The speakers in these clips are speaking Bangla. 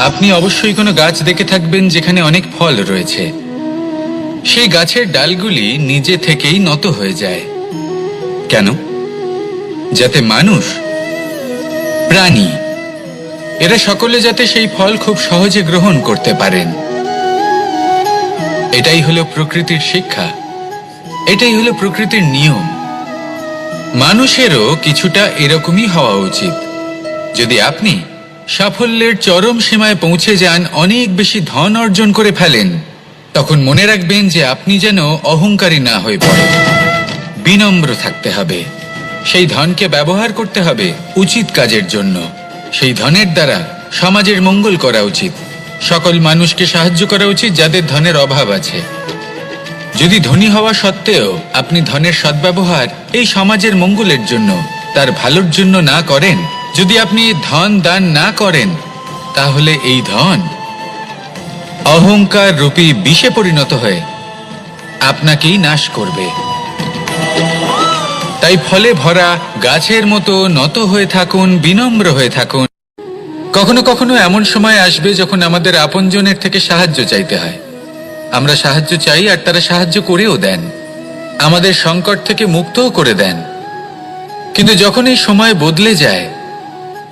আপনি অবশ্যই কোনো গাছ দেখে থাকবেন যেখানে অনেক ফল রয়েছে। সেই গাছের ডালগুলি নিজে থেকেই নত হয়ে যায়। কেন? যাতে মানুষ, প্রাণী, এরা সকলে যাতে সেই ফল খুব সহজে গ্রহণ করতে পারেন। এটাই হলো প্রকৃতির শিক্ষা, এটাই হলো প্রকৃতির নিয়ম। মানুষেরও কিছুটা এরকমই হওয়া উচিত। যদি আপনি সাফল্যের চরম সীমায় পৌঁছে যান, অনেক বেশি ধন অর্জন করে ফেলেন, তখন মনে রাখবেন যে আপনি যেন অহংকারী না হয়ে পড়েন। বিনম্র থাকতে হবে। সেই ধনকে ব্যবহার করতে হবে উচিত কাজের জন্য। সেই ধনের দ্বারা সমাজের মঙ্গল করা উচিত। সকল মানুষকে সাহায্য করা উচিত যাদের ধনের অভাব আছে। যদি ধনী হওয়া সত্ত্বেও আপনি ধনের সদ্ব্যবহার এই সমাজের মঙ্গলের জন্য, তার ভালোর জন্য না করেন, যদি আপনি ধন দান না করেন, তাহলে এই ধন অহংকার রূপী বিষে পরিণত হয়ে আপনাকেই নাশ করবে। তাই ফলে ভরা গাছের মতো নত হয়ে থাকুন, বিনম্র হয়ে থাকুন। কখনো কখনো এমন সময় আসবে যখন আমাদের আপনজনের থেকে সাহায্য চাইতে হয়। আমরা সাহায্য চাই আর তারা সাহায্য করেও দেন, আমাদের সংকট থেকে মুক্তও করে দেন। কিন্তু যখন এই সময় বদলে যায়,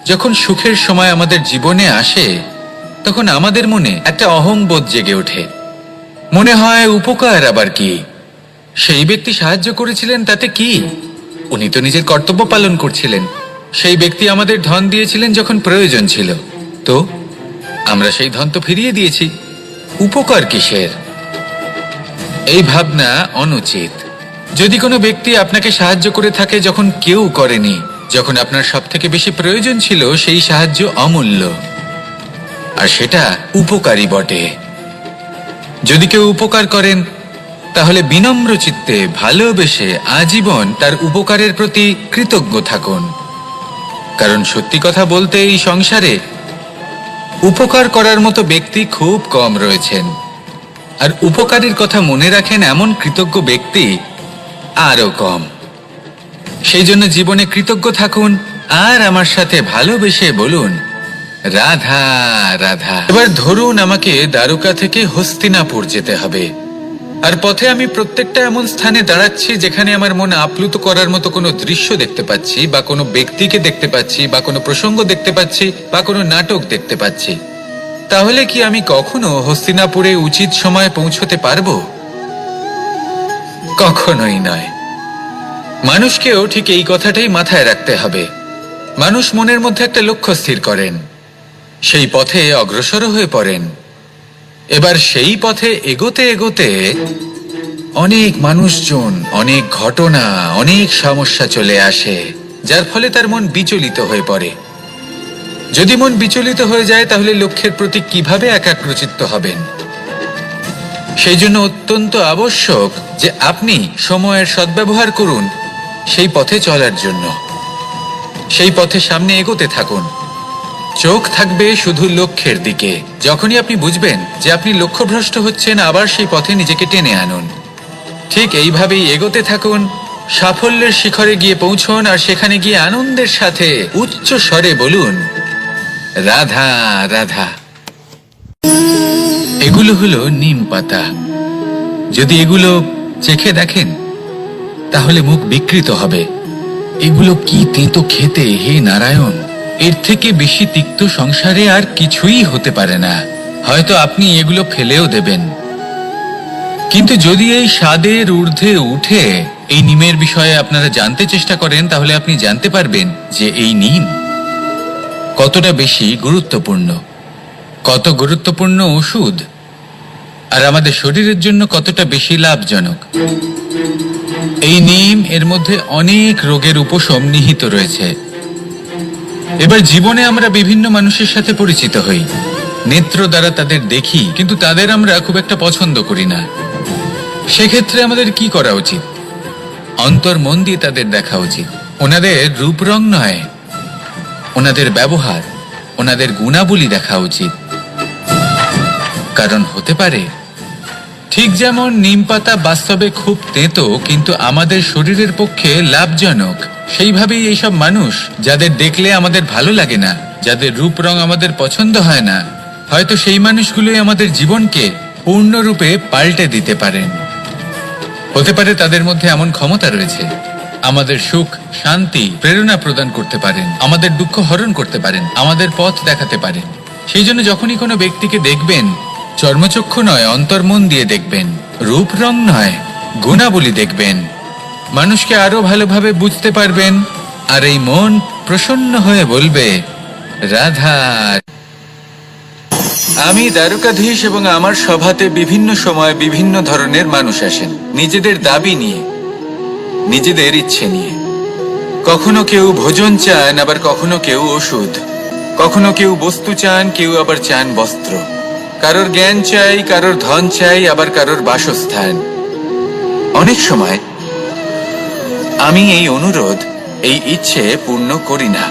যখন সুখের সময় আমাদের জীবনে আসে, তখন আমাদের মনে একটা অহংবোধ জেগে ওঠে। মনে হয় উপকার আবার কি? সেই ব্যক্তি সাহায্য করেছিলেন তাতে কি? উনি তো নিজের কর্তব্য পালন করছিলেন। সেই ব্যক্তি আমাদের ধন দিয়েছিলেন যখন প্রয়োজন ছিল, তো আমরা সেই ধন তো ফিরিয়ে দিয়েছি, উপকার কিসের? এই ভাবনা অনুচিত। যদি কোনো ব্যক্তি আপনাকে সাহায্য করে থাকে যখন কেউ করেনি, যখন আপনার সব থেকে বেশি প্রয়োজন ছিল, সেই সাহায্য অমূল্য, আর সেটা উপকারী বটে। যদি কেউ উপকার করেন, তাহলে বিনম্র চিত্তে ভালোবেসে আজীবন তার উপকারের প্রতি কৃতজ্ঞ থাকুন। কারণ সত্যি কথা বলতে এই সংসারে উপকার করার মতো ব্যক্তি খুব কম রয়েছেন, আর উপকারীর কথা মনে রাখেন এমন কৃতজ্ঞ ব্যক্তি আরো কম। সেই জন্য জীবনে কৃতজ্ঞ থাকুন আর আমার সাথে ভালোবেসে বলুন, রাধা রাধা। এবার ধরুন আমাকে দ্বারকা থেকে হস্তিনাপুর যেতে হবে, আর পথে আমি প্রত্যেকটা এমন স্থানে দাঁড়াচ্ছি যেখানে আমার মন আপ্লুত করার মতো কোনো দৃশ্য দেখতে পাচ্ছি, বা কোনো ব্যক্তিকে দেখতে পাচ্ছি, বা কোনো প্রসঙ্গ দেখতে পাচ্ছি, বা কোনো নাটক দেখতে পাচ্ছি। তাহলে কি আমি কখনো হস্তিনাপুরে উচিত সময়ে পৌঁছতে পারবো? কখনোই নয়। মানুষকেও ঠিক এই কথাটাই মাথায় রাখতে হবে। মানুষ মনের মধ্যে একটা লক্ষ্য স্থির করেন, সেই পথে অগ্রসর হয়ে পড়েন। এবার সেই পথে এগোতে এগোতে অনেক মানুষজন, অনেক ঘটনা, অনেক সমস্যা চলে আসে, যার ফলে তার মন বিচলিত হয়ে পড়ে। যদি মন বিচলিত হয়ে যায়, তাহলে লক্ষ্যের প্রতি কিভাবে একাগ্রচিত্ত হবেন? সেই জন্য অত্যন্ত আবশ্যক যে আপনি সময়ের সদ্ব্যবহার করুন সেই পথে চলার জন্য। সেই পথে সামনে এগোতে থাকুন, চোখ থাকবে শুধু লক্ষ্যের দিকে। যখনই আপনি বুঝবেন যে আপনি লক্ষ্যভ্রষ্ট হচ্ছেন, আবার সেই পথে নিজেকে টেনে আনুন। ঠিক এইভাবেই এগোতে থাকুন, সাফল্যের শিখরে গিয়ে পৌঁছন, আর সেখানে গিয়ে আনন্দের সাথে উচ্চ স্বরে বলুন, রাধা রাধা। এগুলো হলো নিম পাতা। যদি এগুলো চেখে দেখেন, তাহলে মুখ বিকৃত হবে। এগুলো কি তেতো খেতে, হে নারায়ণ! এর থেকে বেশি তিক্ত সংসারে আর কিছুই হতে পারে না। হয়তো আপনি এগুলো ফেলেও দেবেন। কিন্তু যদি এই স্বাদের ঊর্ধ্বে উঠে এই নিমের বিষয়ে আপনারা জানতে চেষ্টা করেন, তাহলে আপনি জানতে পারবেন যে এই নিম কতটা বেশি গুরুত্বপূর্ণ, কত গুরুত্বপূর্ণ ওষুধ, আর আমাদের শরীরের জন্য কতটা বেশি লাভজনক। এই নিম, এর মধ্যে অনেক রোগের উপশম নিহিত রয়েছে। এবার জীবনে আমরা বিভিন্ন মানুষের সাথে পরিচিত হই, নেত্র দ্বারা তাদের দেখি, কিন্তু তাদের আমরা খুব একটা পছন্দ করি না। সেক্ষেত্রে আমাদের কি করা উচিত? অন্তর মন দিয়ে তাদের দেখা উচিত। ওনাদের রূপ রং নয়, ওনাদের ব্যবহার, ওনাদের গুণাবলী দেখা উচিত। কারণ হতে পারে ঠিক যেমন নিম পাতা বাস্তবে খুব তেতো, কিন্তু আমাদের শরীরের পক্ষে লাভজনক, সেইভাবেই এইসব মানুষ যাদের দেখলে আমাদের ভালো লাগে না, যাদের রূপ রং আমাদের পছন্দ হয় না, হয়তো সেই মানুষগুলোই আমাদের জীবনকে পূর্ণরূপে পাল্টে দিতে পারেন। হতে পারে তাদের মধ্যে এমন ক্ষমতা রয়েছে, আমাদের সুখ, শান্তি, প্রেরণা প্রদান করতে পারেন, আমাদের দুঃখ হরণ করতে পারেন, আমাদের পথ দেখাতে পারেন। সেই জন্য যখনই কোনো ব্যক্তিকে দেখবেন, চর্মচক্ষু নয় অন্তর্মন দিয়ে দেখবেন, রূপ রং নয় গুণাবলী দেখবেন, মানুষকে আরো ভালোভাবে বুঝতে পারবেন, আর এই মন প্রসন্ন হয়ে বলবে, রাধা। আমি দ্বারকাধীশ এবং আমার সভাতে বিভিন্ন সময় বিভিন্ন ধরনের মানুষ আসেন, নিজেদের দাবি নিয়ে, নিজেদের ইচ্ছে নিয়ে। কখনো কেউ ভোজন চান, আবার কখনো কেউ ওষুধ, কখনো কেউ বস্তু চান, কেউ আবার চান বস্ত্র, কারোর জ্ঞান চাই, কারোর ধন চাই, আবার কারোর বাসস্থান। অনেক সময় আমি এই অনুরোধ, এই ইচ্ছে পূর্ণ করি না।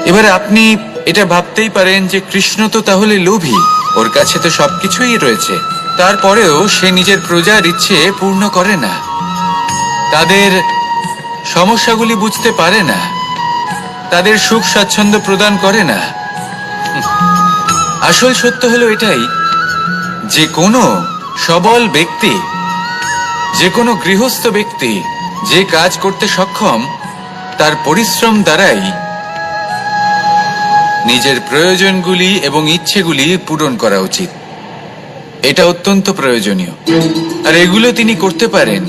এবার আপনি এটা ভাবতেই পারেন যে কৃষ্ণ তো তাহলে লোভী, ওর কাছে তো সবকিছুই রয়েছে, তারপরেও সে নিজের প্রজার ইচ্ছে পূর্ণ করে না, তাদের সমস্যাগুলি বুঝতে পারে না, তাদের সুখ স্বাচ্ছন্দ্য প্রদান করে না। আসল সত্য হলো এটাই যে কোনো সবল ব্যক্তি, যে কোনো গৃহস্থ ব্যক্তি যে কাজ করতে সক্ষম, তার পরিশ্রম দ্বারাই নিজের প্রয়োজনগুলি এবং ইচ্ছেগুলি পূরণ করা উচিত। এটা অত্যন্ত প্রয়োজনীয়, আর এগুলো তিনি করতে পারেন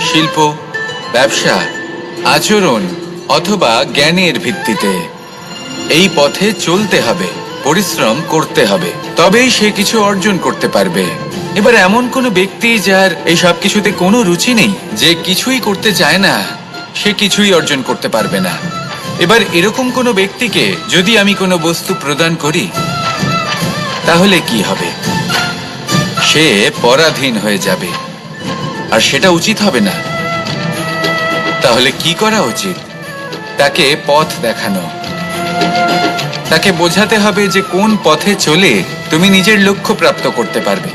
শিল্প, ব্যবসা, আচরণ অথবা জ্ঞানের ভিত্তিতে। এই পথে চলতে হবে, পরিশ্রম করতে হবে, তবেই সে কিছু অর্জন করতে পারবে। এবার এমন কোনো ব্যক্তি যার এই সব কিছুতে কোনো রুচি নেই, যে কিছুই করতে চায় না, সে কিছুই অর্জন করতে পারবে না। এবার এরকম কোনো ব্যক্তিকে যদি আমি কোনো বস্তু প্রদান করি, তাহলে কি হবে? সে পরাধীন হয়ে যাবে, আর সেটা উচিত হবে না। তাহলে কি করা উচিত? তাকে পথ দেখানো, তাকে বোঝাতে হবে যে কোন পথে চলে তুমি নিজের লক্ষ্য প্রাপ্ত করতে পারবে।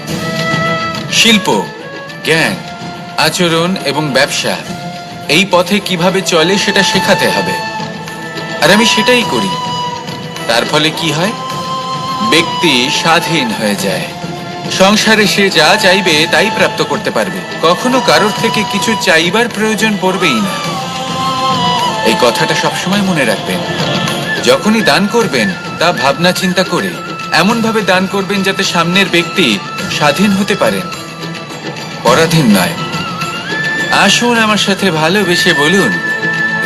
শিল্প, জ্ঞান, আচরণ এবং ব্যবসা, এই পথে কিভাবে চলে সেটা শেখাতে হবে, আর আমি সেটাই করি। তার ফলে কি হয়? ব্যক্তি স্বাধীন হয়ে যায়, সংসারে সে যা চাইবে তাই প্রাপ্ত করতে পারবে, কখনো কারোর থেকে কিছু চাইবার প্রয়োজন পড়বেই না। এই কথাটা সবসময় মনে রাখবেন। যখনই দান করবেন তা ভাবনা চিন্তা করে এমন ভাবে দান করবেন যাতে সামনের ব্যক্তি স্বাধীন হতে পারেন, পরাধীন নয়। আসুন আমার সাথে ভালোবেসে বলুন,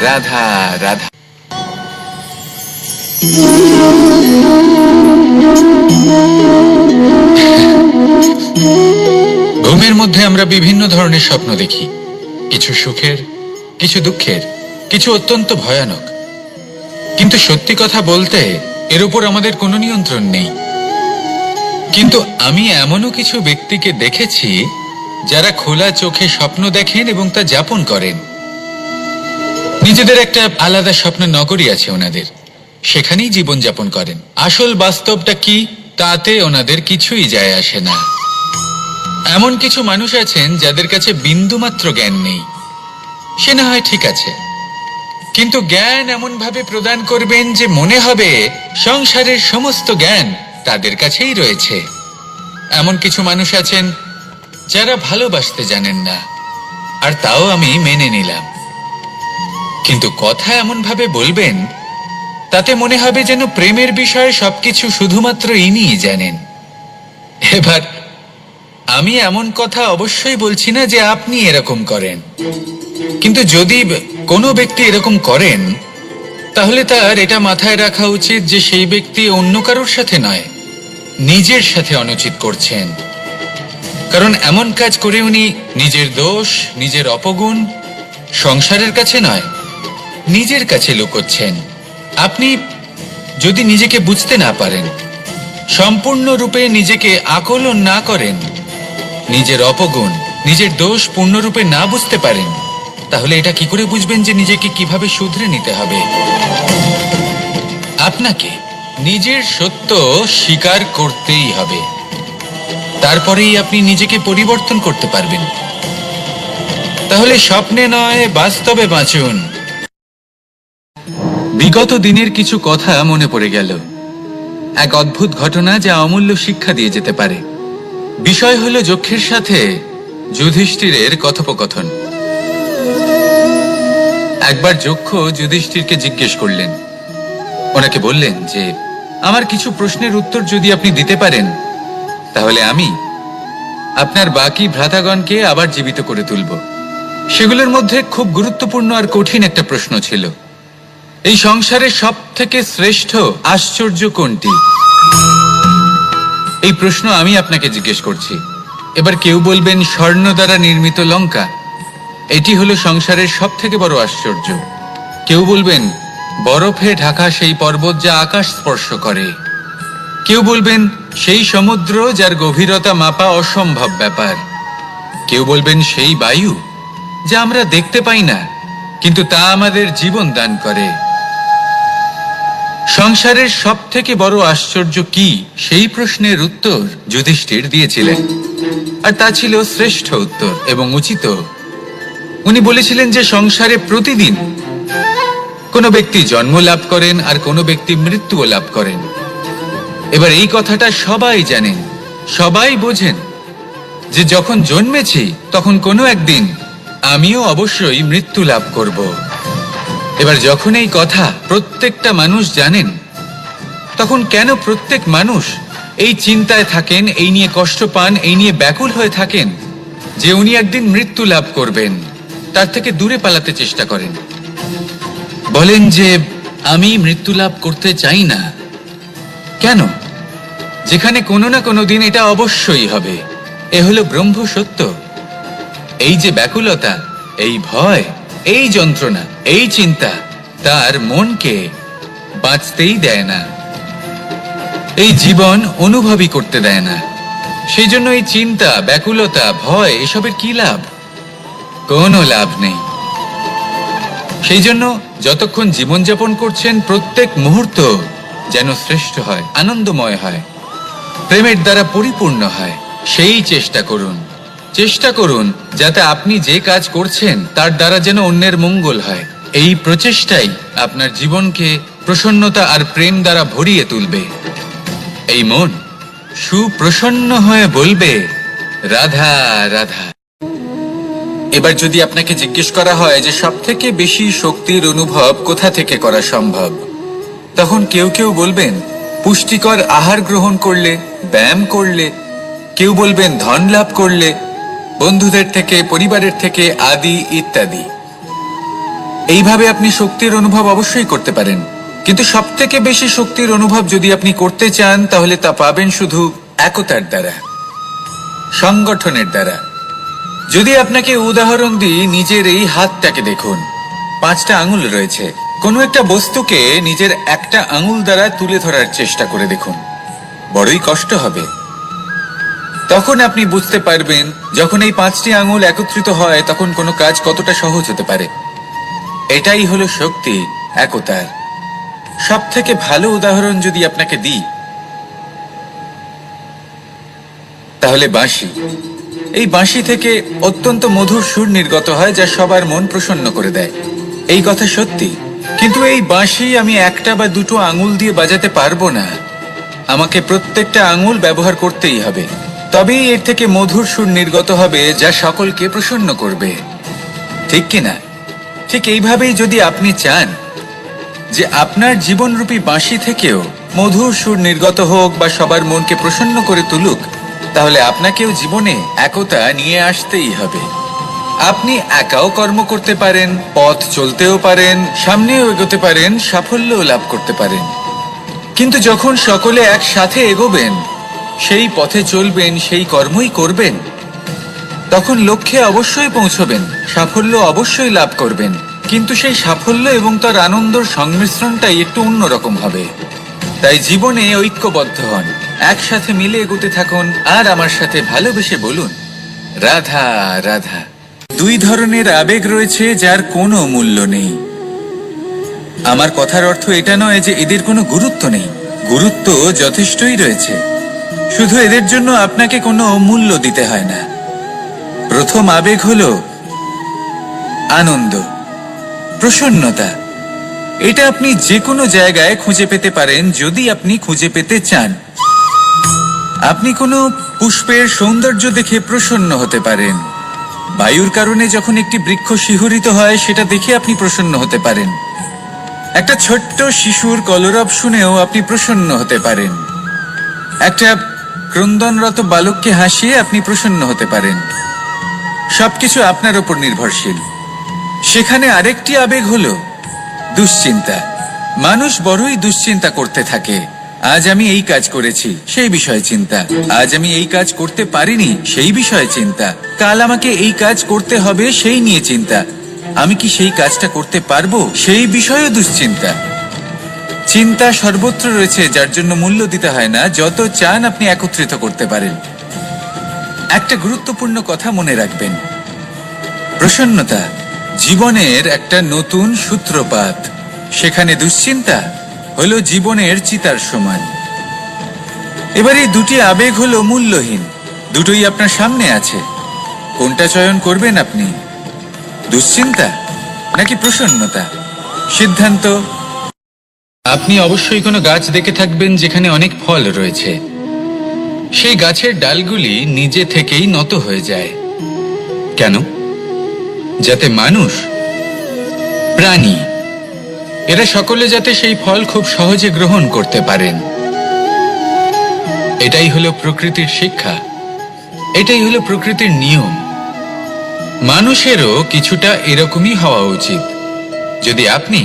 রাধা রাধা। ঘুমের মধ্যে আমরা বিভিন্ন ধরনের স্বপ্ন দেখি, কিছু সুখের, কিছু দুঃখের, কিছু অত্যন্ত ভয়ানক। কিন্তু সত্যি কথা বলতে এর উপর আমাদের কোনো নিয়ন্ত্রণ নেই। কিন্তু আমি এমনও কিছু ব্যক্তিকে দেখেছি যারা খোলা চোখে স্বপ্ন দেখেন এবং তা যাপন করেন। নিজেদের একটা আলাদা স্বপ্নের নগরী আছে ওনাদের, সেখানেই জীবন যাপন করেন। আসল বাস্তবটা কি তাতে ওনাদের কিছুই যায় আসে না। এমন কিছু মানুষ আছেন যাদের কাছে বিন্দুমাত্র জ্ঞান নেই, সে না হয় ঠিক আছে, কিন্তু জ্ঞান এমন ভাবে প্রদান করবেন যে মনে হবে সংসারের সমস্ত জ্ঞান তাদের কাছেই রয়েছে। এমন কিছু মানুষ আছেন যারা ভালোবাসতে জানেন না, আর তাও আমি মেনে নিলাম, কিন্তু কথা এমন ভাবে বলবেন তাতে মনে হবে যেন প্রেমের বিষয়ে সবকিছু শুধুমাত্র ইনিই জানেন। এবার আমি এমন কথা অবশ্যই বলছি না যে আপনি এরকম করেন, কিন্তু যদি কোনো ব্যক্তি এরকম করেন তাহলে তার এটা মাথায় রাখা উচিত যে সেই ব্যক্তি অন্য কারোর সাথে নয়, নিজের সাথে অনুচিত করছেন। কারণ এমন কাজ করে উনি নিজের দোষ, নিজের অপগুণ সংসারের কাছে নয়, নিজের কাছে লুকোচ্ছেন। আপনি যদি নিজেকে বুঝতে না পারেন, সম্পূর্ণরূপে নিজেকে আকলন না করেন, নিজের অপগুণ, নিজের দোষ পূর্ণরূপে না বুঝতে পারেন, তাহলে এটা কি করে বুঝবেন যে নিজেকে কিভাবে শুধরে নিতে হবে? আপনাকে নিজের সত্য স্বীকার করতেই হবে, তারপরেই আপনি নিজেকে পরিবর্তন করতে পারবেন। তাহলে স্বপ্নে নয় বাস্তবে বাঁচুন। বিগত দিনের কিছু কথা মনে পড়ে গেল। এক অদ্ভুত ঘটনা যা অমূল্য শিক্ষা দিয়ে যেতে পারে। বিষয় হলো যক্ষের সাথে যুধিষ্ঠিরের কথোপকথন। একবার যক্ষ যুধিষ্ঠিরকে জিজ্ঞেস করলেন, ওনাকে বললেন যে আমার কিছু প্রশ্নের উত্তর যদি আপনি দিতে পারেন তাহলে আমি আপনার বাকি ভ্রাতাগণকে আবার জীবিত করে তুলব। সেগুলোর মধ্যে খুব গুরুত্বপূর্ণ আর কঠিন একটা প্রশ্ন ছিল, এই সংসারে সব থেকে শ্রেষ্ঠ আশ্চর্য কোনটি? এই প্রশ্ন আমি আপনাকে জিজ্ঞেস করছি। এবার কেউ বলবেন স্বর্ণ দ্বারা নির্মিত লঙ্কা, এটি হলো সংসারের সব থেকে বড় আশ্চর্য। কেউ বলবেন বরফে ঢাকা সেই পর্বত যা আকাশ স্পর্শ করে। কেউ বলবেন সেই সমুদ্র যার গভীরতা মাপা অসম্ভব ব্যাপার। কেউ বলবেন সেই বায়ু যা আমরা দেখতে পাই না কিন্তু তা আমাদের জীবন দান করে। সংসারের সব থেকে বড় আশ্চর্য কি, সেই প্রশ্নের উত্তর যুধিষ্ঠির দিয়েছিলেন, আর তা ছিল শ্রেষ্ঠ উত্তর এবং উচিত। উনি বলেছিলেন যে সংসারে প্রতিদিন কোনো ব্যক্তি জন্ম লাভ করেন আর কোনো ব্যক্তি মৃত্যুও লাভ করেন। এবার এই কথাটা সবাই জানেন, সবাই বোঝেন যে যখন জন্মেছি তখন কোনো একদিন আমিও অবশ্যই মৃত্যু লাভ করব। এবার যখন এই কথা প্রত্যেকটা মানুষ জানেন, তখন কেন প্রত্যেক মানুষ এই চিন্তায় থাকেন, এই নিয়ে কষ্ট পান, এই নিয়ে ব্যাকুল হয়ে থাকেন যে উনি একদিন মৃত্যু লাভ করবেন, তার থেকে দূরে পালাতে চেষ্টা করেন? বলেন যে আমি মৃত্যু লাভ করতে চাই না। কেন? যেখানে কোনো না কোনো দিন এটা অবশ্যই হবে। এ হলো ব্রহ্ম সত্য। এই যে ব্যাকুলতা, এই ভয়, এই যন্ত্রণা, এই চিন্তা তার মনকে বাঁচতেই দেয় না, এই জীবন অনুভবই করতে দেয় না। সেই জন্য এই চিন্তা, ব্যাকুলতা, ভয় এসবের কি লাভ? কোনো লাভ নেই। সেই জন্য যতক্ষণ জীবনযাপন করছেন প্রত্যেক মুহূর্ত যেন শ্রেষ্ঠ হয়, আনন্দময় হয়, প্রেমের দ্বারা পরিপূর্ণ হয়, সেই চেষ্টা করুন। চেষ্টা করুন যাতে আপনি যে কাজ করছেন তার দ্বারা যেন অন্যের মঙ্গল হয়। এই প্রচেষ্টাই আপনার জীবনকে প্রসন্নতা আর প্রেম দ্বারা ভরিয়ে তুলবে। এই মন সুপ্রসন্ন হয়ে বলবে রাধা রাধা। এবার যদি আপনাকে জিজ্ঞেস করা হয় যে সব থেকে বেশি শক্তির অনুভব কোথা থেকে করা সম্ভব, তখন কেউ কেউ বলবেন পুষ্টিকর আহার গ্রহণ করলে, ব্যায়াম করলে। কেউ বলবেন ধন লাভ করলে, বন্ধুদের থেকে, পরিবারের থেকে, আদি ইত্যাদি। এইভাবে আপনি শক্তির অনুভব অবশ্যই করতে পারেন, কিন্তু সব থেকে বেশি শক্তির অনুভব যদি আপনি করতে চান তাহলে তা পাবেন শুধু একতার দ্বারা, সংগঠনের দ্বারা। যদি আপনাকে উদাহরণ দিই, নিজের এই হাতটাকে দেখুন, 5টা আঙুল রয়েছে। কোনো একটা বস্তুকে নিজের একটা আঙুল দ্বারা তুলে ধরার চেষ্টা করে দেখুন, বড়ই কষ্ট হবে। তখন আপনি বুঝতে পারবেন যখন এই 5টি আঙুল একত্রিত হয় তখন কোনো কাজ কতটা সহজ হতে পারে। এটাই হলো শক্তি, একতার। সব থেকে ভালো উদাহরণ যদি আপনাকে দিই তাহলে বাঁশি। এই বাঁশি থেকে অত্যন্ত মধুর সুর নির্গত হয় যা সবার মন প্রসন্ন করে দেয়। এই কথা সত্যি, কিন্তু এই বাঁশি আমি একটা বা দুটো আঙুল দিয়ে বাজাতে পারবো না। আমাকে প্রত্যেকটা আঙুল ব্যবহার করতেই হবে, তবেই এর থেকে মধুর সুর নির্গত হবে যা সকলকে প্রসন্ন করবে, ঠিক কিনা? ঠিক এইভাবেই যদি আপনি চান যে আপনার জীবনরূপী বাঁশি থেকেও মধুর সুর নির্গত হোক বা সবার মনকে প্রসন্ন করে তুলুক, তাহলে আপনাকেও জীবনে একতা নিয়ে আসতেই হবে। আপনি একাও কর্ম করতে পারেন, পথ চলতেও পারেন, সামনেও এগোতে পারেন, সাফল্যও লাভ করতে পারেন। কিন্তু যখন সকলে একসাথে এগোবেন, সেই পথে চলবেন, সেই কর্মই করবেন, তখন লক্ষ্যে অবশ্যই পৌঁছবেন, সাফল্য অবশ্যই লাভ করবেন। কিন্তু সেই সাফল্য এবং তার আনন্দের সংমিশ্রণটাই একটু অন্যরকম হবে। তাই জীবনে ঐক্যবদ্ধ হন, একসাথে মিলে এগোতে থাকুন, আর আমার সাথে ভালোবেসে বলুন রাধা রাধা। 2 ধরনের আবেগ রয়েছে যার কোনো মূল্য নেই। আমার কথার অর্থ এটা নয় যে এদের কোনো গুরুত্ব নেই, গুরুত্ব যথেষ্টই রয়েছে, শুধু এদের জন্য আপনাকে কোনো মূল্য দিতে হয় না। প্রথম আবেগ হলো আনন্দ, প্রসন্নতা। এটা আপনি যে কোনো জায়গায় খুঁজে পেতে পারেন যদি আপনি খুঁজে পেতে চান। আপনি কোনো পুষ্পের সৌন্দর্য দেখে প্রসন্ন হতে পারেন। বায়ুর কারণে যখন একটি বৃক্ষ শিহরিত হয় সেটা দেখে আপনি প্রসন্ন হতে পারেন। একটা ছোট্ট শিশুর কলরব শুনেও আপনি প্রসন্ন হতে পারেন। একটা ক্রন্দনরত বালককে হাসিয়ে আপনি প্রসন্ন হতে পারেন। সবকিছু আপনার উপর নির্ভরশীল। সেখানে আরেকটি আবেগ হলো দুশ্চিন্তা। মানুষ বড়ই দুশ্চিন্তা করতে থাকে। আজ আমি এই কাজ করেছি, সেই বিষয়ে চিন্তা। আজ আমি এই কাজ করতে পারিনি, সেই বিষয়ে চিন্তা। কাল আমাকে এই কাজ করতে হবে, সেই নিয়ে চিন্তা। আমি কি সেই কাজটা করতে পারবো, সেই বিষয়েও দুশ্চিন্তা। চিন্তা সর্বত্র রয়েছে, যার জন্য মূল্য দিতে হয় না। যত চান আপনি একত্রিত করতে পারেন। একটা গুরুত্বপূর্ণ কথা মনে রাখবেন, প্রসন্নতা জীবনের একটা নতুন সূত্রপাত। সেখানে দুশ্চিন্তা হলো জীবনের চিতার সমান। এবার এই দুটি আবেগ হলো মূল্যহীন, দুটোই আপনার সামনে আছে। কোনটা চয়ন করবেন আপনি, দুশ্চিন্তা নাকি প্রসন্নতা? সিদ্ধান্ত। আপনি অবশ্যই কোনো গাছ দেখে থাকবেন যেখানে অনেক ফল রয়েছে। সেই গাছের ডালগুলি নিজে থেকেই নত হয়ে যায়। কেন? যাতে মানুষ, প্রাণী, এরা সকলে যাতে সেই ফল খুব সহজে গ্রহণ করতে পারেন। এটাই হলো প্রকৃতির শিক্ষা, এটাই হলো প্রকৃতির নিয়ম। মানুষেরও কিছুটা এরকমই হওয়া উচিত। যদি আপনি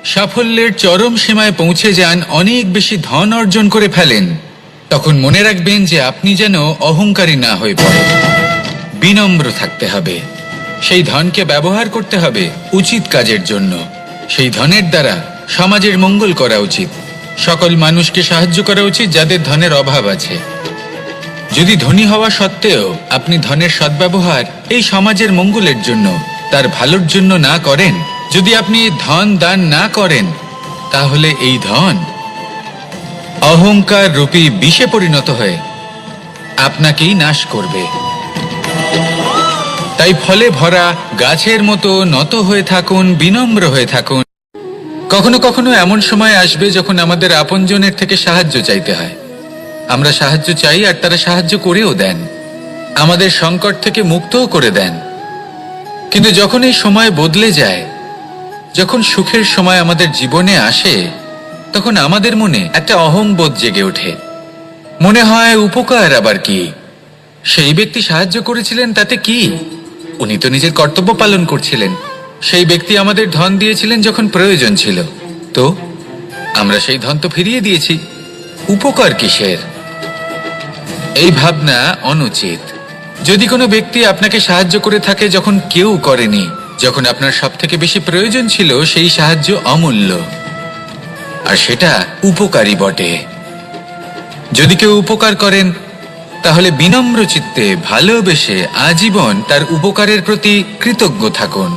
সাফল্যের চরম সীমায় পৌঁছে যান, অনেক বেশি ধন অর্জন করে ফেলেন, তখন মনে রাখবেন যে আপনি যেন অহংকারী না হয়ে পড়েন। বিনম্র থাকতে হবে। সেই ধনকে ব্যবহার করতে হবে উচিত কাজের জন্য। সেই ধনের দ্বারা সমাজের মঙ্গল করা উচিত। সকল মানুষকে সাহায্য করা উচিত যাদের ধনের অভাব আছে। যদি ধনী হওয়া সত্ত্বেও আপনি ধনের সদ্ব্যবহার এই সমাজের মঙ্গলের জন্য, তার ভালোর জন্য না করেন, যদি আপনি ধন দান না করেন, তাহলে এই ধন অহংকার রূপী বিষে পরিণত হয়ে আপনাকেই নাশ করবে। তাই ফলে ভরা গাছের মতো নত হয়ে থাকুন, বিনম্র হয়ে থাকুন। কখনো কখনো এমন সময় আসবে যখন আমাদের আপনজনের থেকে সাহায্য চাইতে হয়। আমরা সাহায্য চাই আর তারা সাহায্য করেও দেন, আমাদের সংকট থেকে মুক্তও করে দেন। কিন্তু যখন এই সময় বদলে যায়, যখন সুখের সময় আমাদের জীবনে আসে, তখন আমাদের মনে একটা অহংবোধ জেগে ওঠে। মনে হয় উপকার আবার কি, সেই ব্যক্তি সাহায্য করেছিলেন তাতে কি, উনি তো নিজের কর্তব্য পালন করছিলেন। সেই ব্যক্তি আমাদের ধন দিয়েছিলেন যখন প্রয়োজন ছিল, তো আমরা সেই ধন তো ফিরিয়ে দিয়েছি, উপকার কিসের? এই ভাবনা অনুচিত। যদি কোনো ব্যক্তি আপনাকে সাহায্য করে থাকে যখন কেউ করেনি, যখন আপনার সব থেকে বেশি প্রয়োজন ছিল, সেই সাহায্য অমূল্য, আর সেটা উপকারী বটে। যদি কেউ উপকার করেন, তাহলে বিনম্র চিত্তে ভালোবেসে আজীবন তার উপকারের প্রতি কৃতজ্ঞ থাকুন।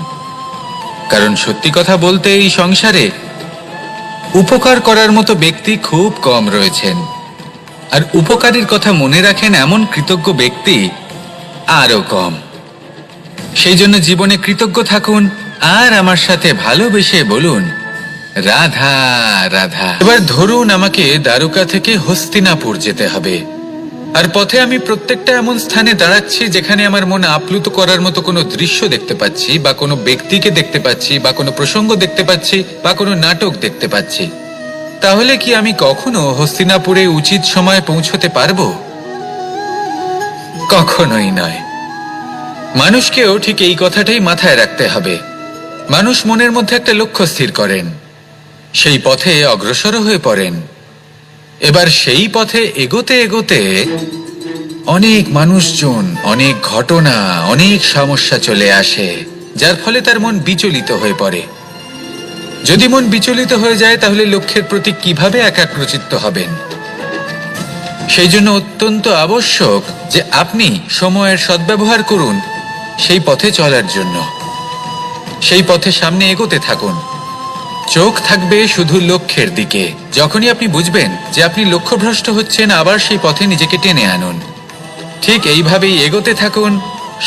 কারণ সত্যি কথা বলতে এই সংসারে উপকার করার মতো ব্যক্তি খুব কম রয়েছেন, আর উপকারের কথা মনে রাখেন এমন কৃতজ্ঞ ব্যক্তি আরো কম। সেই জন্য জীবনে কৃতজ্ঞ থাকুন আর আমার সাথে ভালোবেসে বলুন, রাধা রাধা। এবার ধরুন আমাকে দ্বারকা থেকে হস্তিনাপুর যেতে হবে, আর পথে আমি প্রত্যেকটা এমন স্থানে দাঁড়াচ্ছি যেখানে আমার মন আপ্লুত করার মতো কোনো দৃশ্য দেখতে পাচ্ছি, বা কোনো ব্যক্তিকে দেখতে পাচ্ছি, বা কোনো প্রসঙ্গ দেখতে পাচ্ছি, বা কোনো নাটক দেখতে পাচ্ছি। তাহলে কি আমি কখনো হস্তিনাপুরে উচিত সময়ে পৌঁছতে পারবো? কখনোই নয়। মানুষকেও ঠিক এই কথাটাই মাথায় রাখতে হবে। মানুষ মনের মধ্যে একটা লক্ষ্য স্থির করেন, সেই পথে অগ্রসর হয়ে পড়েন। এবার সেই পথে এগোতে এগোতে অনেক মানুষজন, অনেক ঘটনা, অনেক সমস্যা চলে আসে, যার ফলে তার মন বিচলিত হয়ে পড়ে। যদি মন বিচলিত হয়ে যায়, তাহলে লক্ষ্যের প্রতি কিভাবে একাগ্রচিত্ত হবেন? সেই জন্য অত্যন্ত আবশ্যক যে আপনি সময়ের সদ্ব্যবহার করুন সেই পথে চলার জন্য। সেই পথে সামনে এগোতে থাকুন, চোখ থাকবে শুধু লক্ষ্যের দিকে। যখনই আপনি বুঝবেন যে আপনি লক্ষ্যভ্রষ্ট হচ্ছেন, আবার সেই পথে নিজেকে টেনে আনুন। ঠিক এইভাবেই এগোতে থাকুন,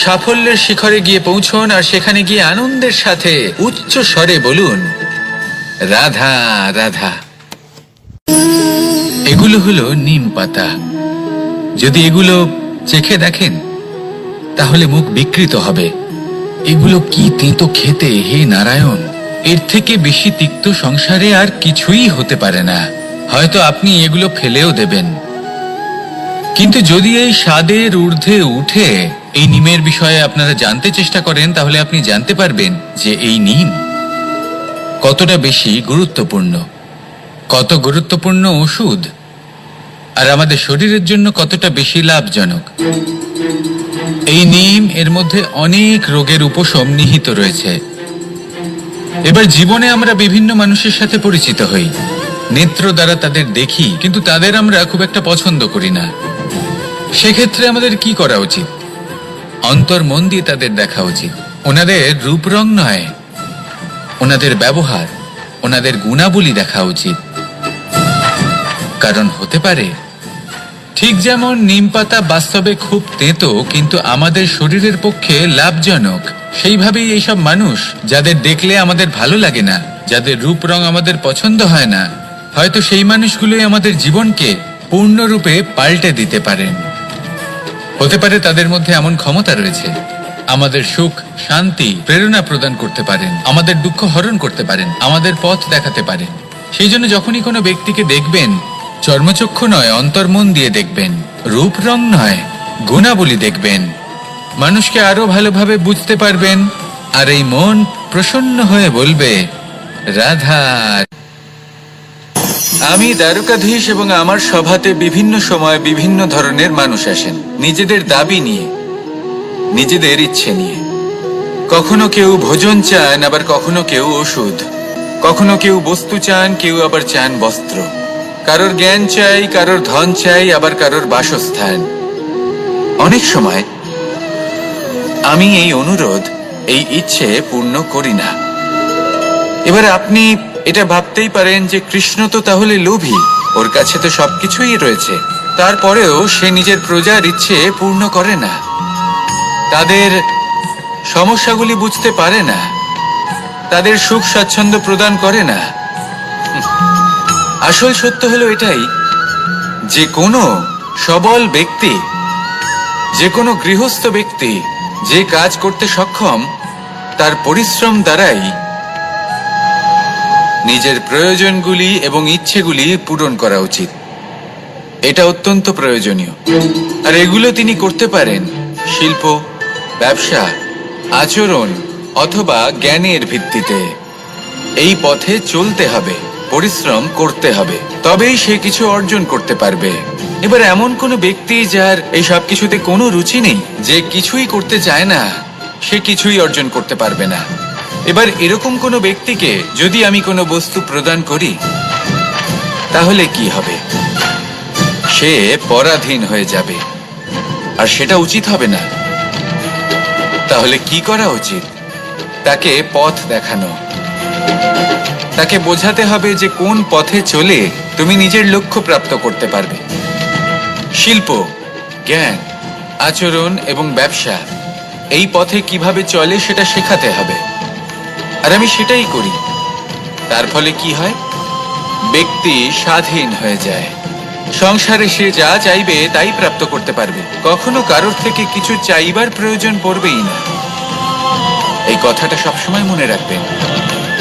সাফল্যের শিখরে গিয়ে পৌঁছুন, আর সেখানে গিয়ে আনন্দের সাথে উচ্চ স্বরে বলুন, রাধা রাধা। এগুলো হলো নিম পাতা। যদি এগুলো চেখে দেখেন তাহলে মুখ বিকৃত হবে। এগুলো কি তেতো খেতে, হে নারায়ণ! এর থেকে বেশি তিক্ত সংসারে আর কিছুই হতে পারে না। হয়তো আপনি এগুলো ফেলেও দেবেন, কিন্তু যদি এই স্বাদের ঊর্ধ্বে উঠে এই নিমের বিষয়ে আপনারা জানতে চেষ্টা করেন, তাহলে আপনি জানতে পারবেন যে এই নিম কতটা বেশি গুরুত্বপূর্ণ, কত গুরুত্বপূর্ণ ওষুধ, আর আমাদের শরীরের জন্য কতটা বেশি লাভজনক। এই নিম এর মধ্যে অনেক রোগের উপশম নিহিত রয়েছে। এবার জীবনে আমরা বিভিন্ন মানুষের সাথে পরিচিত হই, নেত্র দ্বারা তাদের দেখি, কিন্তু তাদের আমরা খুব একটা পছন্দ করি না। সেক্ষেত্রে আমাদের কি করা উচিত? অন্তর মন দিয়ে তাদের দেখা উচিত। ওনাদের রূপ রং নয়, ওনাদের ব্যবহার, ওনাদের গুণাবলী দেখা উচিত। কারণ হতে পারে ঠিক যেমন নিম পাতা বাস্তবে খুব তেতো কিন্তু আমাদের শরীরের পক্ষে লাভজনক, সেইভাবেই এইসব মানুষ যাদের দেখলে আমাদের ভালো লাগে না, যাদের রূপ রং আমাদের পছন্দ হয় না, হয়তো সেই মানুষগুলোই আমাদের জীবনকে পূর্ণরূপে পাল্টে দিতে পারেন। হতে পারে তাদের মধ্যে এমন ক্ষমতা রয়েছে, আমাদের সুখ, শান্তি, প্রেরণা প্রদান করতে পারেন, আমাদের দুঃখ হরণ করতে পারেন, আমাদের পথ দেখাতে পারেন। সেই জন্য যখনই কোনো ব্যক্তিকে দেখবেন, চর্মচক্ষু নয় অন্তর্মন দিয়ে দেখবেন, রূপ রং নয় গুণাবলী দেখবেন, মানুষকে আরো ভালোভাবে বুঝতে পারবেন, আর এই মন প্রসন্ন হয়ে বলবে রাধা। আমি দ্বারকাধীশ এবং আমার সভাতে বিভিন্ন সময় বিভিন্ন ধরনের মানুষ আসেন, নিজেদের দাবি নিয়ে, নিজেদের ইচ্ছে নিয়ে। কখনো কেউ ভোজন চান, আবার কখনো কেউ ওষুধ, কখনো কেউ বস্তু চান, কেউ আবার চান বস্ত্র, কারোর জ্ঞান চাই, কারোর ধন চাই, আবার কারোর বাসস্থান। অনেক সময় আমি এই অনুরোধ, এই ইচ্ছে পূর্ণ করি না। এবার আপনি এটা ভাবতেই পারেন যে কৃষ্ণ তো তাহলে লোভী, ওর কাছে তো সবকিছুই রয়েছে, তারপরেও সে নিজের প্রজার ইচ্ছে পূর্ণ করে না, তাদের সমস্যাগুলি বুঝতে পারে না, তাদের সুখ স্বাচ্ছন্দ্য প্রদান করে না। আসল সত্য হলো এটাই যে কোনো সবল ব্যক্তি, যে কোনো গৃহস্থ ব্যক্তি যে কাজ করতে সক্ষম, তার পরিশ্রম দ্বারাই নিজের প্রয়োজনগুলি এবং ইচ্ছেগুলি পূরণ করা উচিত। এটা অত্যন্ত প্রয়োজনীয়। আর এগুলো তিনি করতে পারেন শিল্প, ব্যবসা, আচরণ অথবা জ্ঞানের ভিত্তিতে। এই পথে চলতে হবে, পরিশ্রম করতে হবে, তবেই সে কিছু অর্জন করতে পারবে। এবার এমন কোনো ব্যক্তি যার এই সব কিছুতে কোনো রুচি নেই, যে কিছুই করতে চায় না, সে কিছুই অর্জন করতে পারবে না। এবার এরকম কোনো ব্যক্তিকে যদি আমি কোনো বস্তু প্রদান করি, তাহলে কি হবে? সে পরাধীন হয়ে যাবে, আর সেটা উচিত হবে না। তাহলে কি করা উচিত? তাকে পথ দেখানো, তাকে বোঝাতে হবে যে কোন পথে চলে তুমি নিজের লক্ষ্য প্রাপ্ত করতে পারবে। শিল্প, জ্ঞান, আচরণ এবং ব্যবসা, এই পথে কিভাবে চলে সেটা শেখাতে হবে। আর আমি সেটাই করি। তার ফলে কি হয়? ব্যক্তি স্বাধীন হয়ে যায়। সংসারে সে যা চাইবে তাই প্রাপ্ত করতে পারবে, কখনো কারোর থেকে কিছু চাইবার প্রয়োজন পড়বেই না। এই কথাটা সবসময় মনে রাখবেন।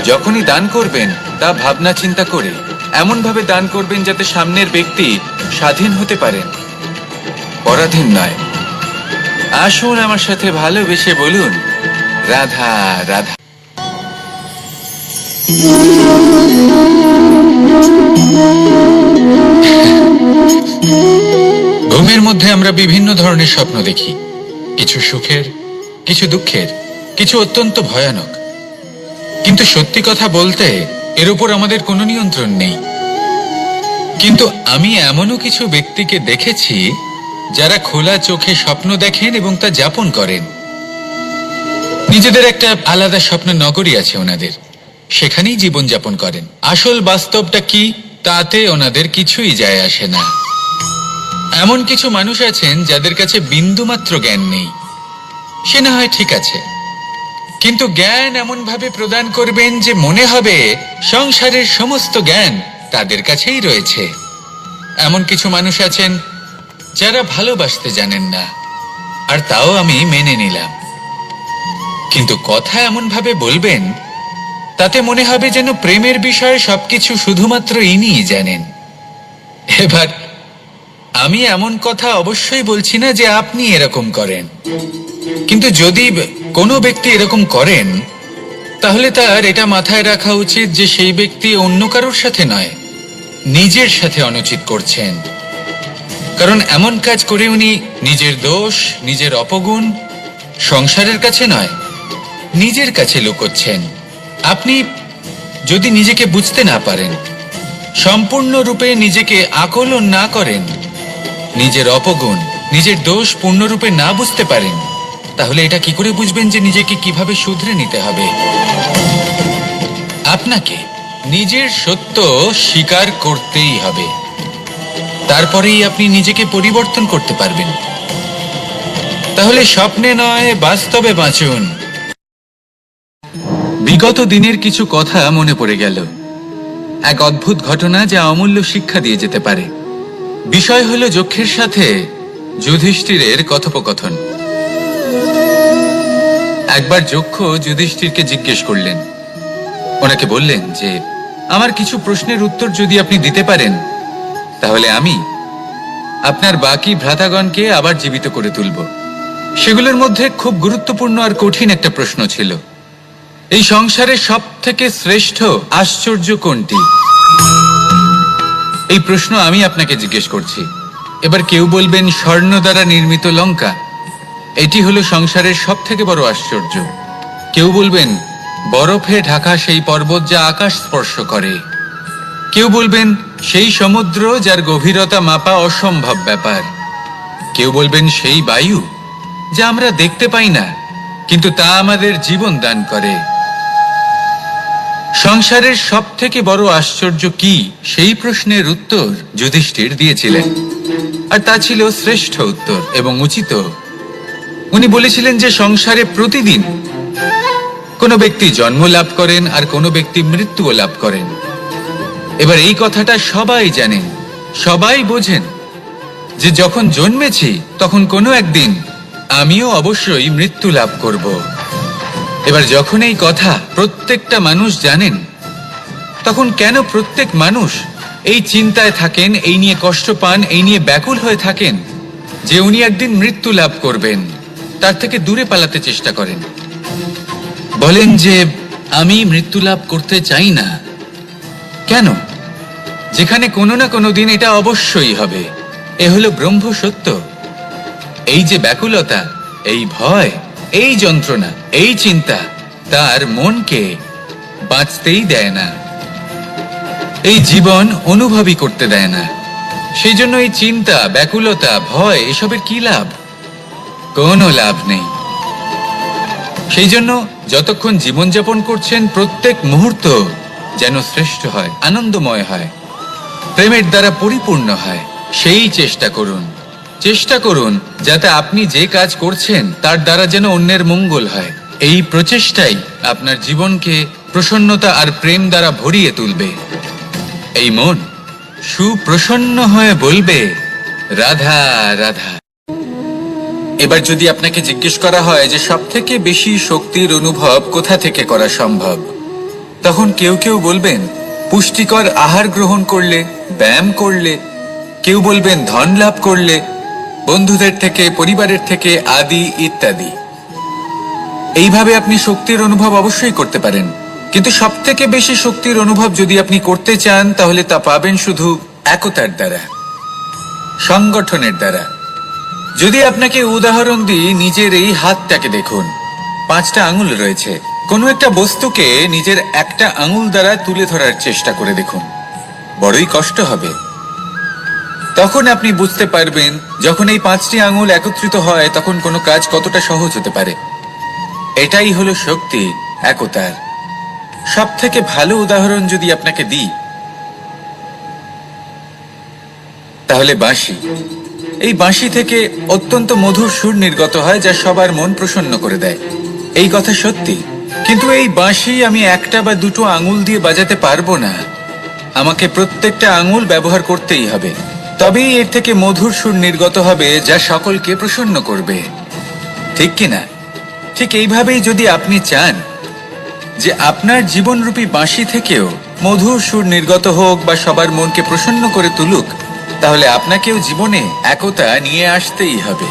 যখনই দান করবেন তা ভাবনা চিন্তা করে এমন ভাবে দান করবেন যাতে সামনের ব্যক্তি স্বাধীন হতে পারেন, পরাধীন নয়। আসুন আমার সাথে ভালোবেসে বলুন রাধা রাধা। ঘুমের মধ্যে আমরা বিভিন্ন ধরনের স্বপ্ন দেখি, কিছু সুখের, কিছু দুঃখের, কিছু অত্যন্ত ভয়ানক। কিন্তু সত্যি কথা বলতে এর উপর আমাদের কোনো নিয়ন্ত্রণ নেই। কিন্তু আমি এমনও কিছু ব্যক্তিকে দেখেছি যারা খোলা চোখে স্বপ্ন দেখেন এবং তা যাপন করেন। নিজেদের একটা আলাদা স্বপ্ন নগরী আছে ওনাদের, সেখানেই জীবন যাপন করেন। আসল বাস্তবটা কি তাতে ওনাদের কিছুই যায় আসে না। এমন কিছু মানুষ আছেন যাদের কাছে বিন্দুমাত্র জ্ঞান নেই। সে না হয় ঠিক আছে, কিন্তু জ্ঞান এমন ভাবে প্রদান করবেন যে মনে হবে সংসারের সমস্ত জ্ঞান তাদের কাছেই রয়েছে। এমন কিছু মানুষ আছেন যারা ভালোবাসতে জানেন না, আর তাও আমি মেনে নিলাম। কিন্তু কথা এমন ভাবে বলবেন তাতে মনে হবে যেন প্রেমের বিষয়ে সবকিছু শুধুমাত্র ইনিই জানেন। এবার আমি এমন কথা অবশ্যই বলছি না যে আপনি এরকম করেন, কিন্তু যদি কোনো ব্যক্তি এরকম করেন তাহলে তার এটা মাথায় রাখা উচিত যে সেই ব্যক্তি অন্য কারোর সাথে নয়, নিজের সাথে অনুচিত করছেন। কারণ এমন কাজ করে উনি নিজের দোষ, নিজের অপগুণ সংসারের কাছে নয়, নিজের কাছে লুকোচ্ছেন। আপনি যদি নিজেকে বুঝতে না পারেন, সম্পূর্ণরূপে নিজেকে আকলন না করেন, নিজের অপগুণ, নিজের দোষ পূর্ণরূপে না বুঝতে পারেন, তাহলে এটা কি করে বুঝবেন যে নিজেকে কিভাবে শুধরে নিতে হবে? আপনাকে নিজের সত্য স্বীকার করতেই হবে, তারপরেই আপনি নিজেকে পরিবর্তন করতে পারবেন। তাহলে স্বপ্নে নয়, বাস্তবে বাঁচুন। বিগত দিনের কিছু কথা মনে পড়ে গেল, এক অদ্ভুত ঘটনা যা অমূল্য শিক্ষা দিয়ে যেতে পারে। বিষয় হলো যক্ষের সাথে যুধিষ্ঠিরের কথোপকথন। একবার যক্ষ যুধিষ্ঠিরকে জিজ্ঞেস করলেন, ওনাকে বললেন যে আমার কিছু প্রশ্নের উত্তর যদি আপনি দিতে পারেন তাহলে আমি আপনার বাকি ভ্রাতাগণকে আবার জীবিত করে তুলব। সেগুলোর মধ্যে খুব গুরুত্বপূর্ণ আর কঠিন একটা প্রশ্ন ছিল, এই সংসারের সব থেকে শ্রেষ্ঠ আশ্চর্য কোনটি? এই প্রশ্ন আমি আপনাকে জিজ্ঞেস করছি। এবার কেউ বলবেন স্বর্ণ দ্বারা নির্মিত লঙ্কা, এটি হলো সংসারের সব থেকে বড় আশ্চর্য। কেউ বলবেন বরফে ঢাকা সেই পর্বত যা আকাশ স্পর্শ করে। কেউ বলবেন সেই সমুদ্র যার গভীরতা মাপা অসম্ভব ব্যাপার। কেউ বলবেন সেই বায়ু যা আমরা দেখতে পাই না, কিন্তু তা আমাদের জীবন দান করে। সংসারের সব থেকে বড় আশ্চর্য কি, সেই প্রশ্নের উত্তর যুধিষ্ঠির দিয়েছিলেন, আর তা ছিল শ্রেষ্ঠ উত্তর এবং উচিত। উনি বলেছিলেন যে সংসারে প্রতিদিন কোনো ব্যক্তি জন্ম লাভ করেন আর কোনো ব্যক্তি মৃত্যুও লাভ করেন। এবার এই কথাটা সবাই জানেন, সবাই বোঝেন যে যখন জন্মেছি তখন কোনো একদিন আমিও অবশ্যই মৃত্যু লাভ করব। এবার যখন এই কথা প্রত্যেকটা মানুষ জানেন, তখন কেন প্রত্যেক মানুষ এই চিন্তায় থাকেন, এই নিয়ে কষ্ট পান, এই নিয়ে ব্যাকুল হয়ে থাকেন যে উনি একদিন মৃত্যু লাভ করবেন, তার থেকে দূরে পালাতে চেষ্টা করেন? বলেন যে আমি মৃত্যু লাভ করতে চাই না। কেন? যেখানে কোনো না কোনো দিন এটা অবশ্যই হবে। এ হলো ব্রহ্ম সত্য। এই যে ব্যাকুলতা, এই ভয়, এই যন্ত্রণা, এই চিন্তা তার মনকে বাঁচতেই দেয় না, এই জীবন অনুভবই করতে দেয় না। সেই জন্য এই চিন্তা, ব্যাকুলতা, ভয় এসবের কি লাভ? কোনো লাভ নেই। সেই জন্য যতক্ষণ জীবনযাপন করছেন প্রত্যেক মুহূর্ত যেন শ্রেষ্ঠ হয়, আনন্দময় হয়, প্রেমের দ্বারা পরিপূর্ণ হয়, সেই চেষ্টা করুন। চেষ্টা করুন যাতে আপনি যে কাজ করছেন তার দ্বারা যেন অন্যের মঙ্গল হয়। এই প্রচেষ্টাই আপনার জীবনকে প্রসন্নতা আর প্রেম দ্বারা ভরিয়ে তুলবে। এই মন সুপ্রসন্ন হয়ে বলবে রাধা রাধা। এবার যদি আপনাকে জিজ্ঞেস করা হয় যে সব থেকে বেশি শক্তির অনুভব কোথা থেকে করা সম্ভব, তখন কেউ কেউ বলবেন পুষ্টিকর আহার গ্রহণ করলে, ব্যায়াম করলে, কেউ বলবেন ধন লাভ করলে, বন্ধুদের থেকে, পরিবারের থেকে আদি ইত্যাদি। এইভাবে আপনি শক্তির অনুভব অবশ্যই করতে পারেন, কিন্তু সব থেকে বেশি শক্তির অনুভব যদি আপনি করতে চান তাহলে তা পাবেন শুধু একতার দ্বারা, সংগঠনের দ্বারা। যদি আপনাকে উদাহরণ দিই, নিজের এই হাতটাকে দেখুন, 5টা আঙুল রয়েছে। কোনো একটা বস্তুকে নিজের একটা আঙুল দ্বারা তুলে ধরার চেষ্টা করে দেখুন, বড়ই কষ্ট হবে। তখন আপনি বুঝতে পারবেন যখন এই 5টি আঙুল একত্রিত হয় তখন কোনো কাজ কতটা সহজ হতে পারে। এটাই হলো শক্তি, একতার। সব থেকে ভালো উদাহরণ যদি আপনাকে দিই তাহলে বাঁশি। এই বাঁশি থেকে অত্যন্ত মধুর সুর নির্গত হয় যা সবার মন প্রসন্ন করে দেয়। এই কথা সত্যি। কিন্তু এই বাঁশি আমি একটা বা দুটো আঙুল দিয়ে বাজাতে পারবো না, আমাকে প্রত্যেকটা আঙুল ব্যবহার করতেই হবে। তবেই এর থেকে মধুর সুর নির্গত হবে যা সকলকে প্রসন্ন করবে, ঠিক কিনা? ঠিক এইভাবেই যদি আপনি চান যে আপনার জীবনরূপী বাঁশি থেকেও মধুর সুর নির্গত হোক বা সবার মনকে প্রসন্ন করে তুলুক, তাহলে আপনাকেও জীবনে একতা নিয়ে আসতেই হবে।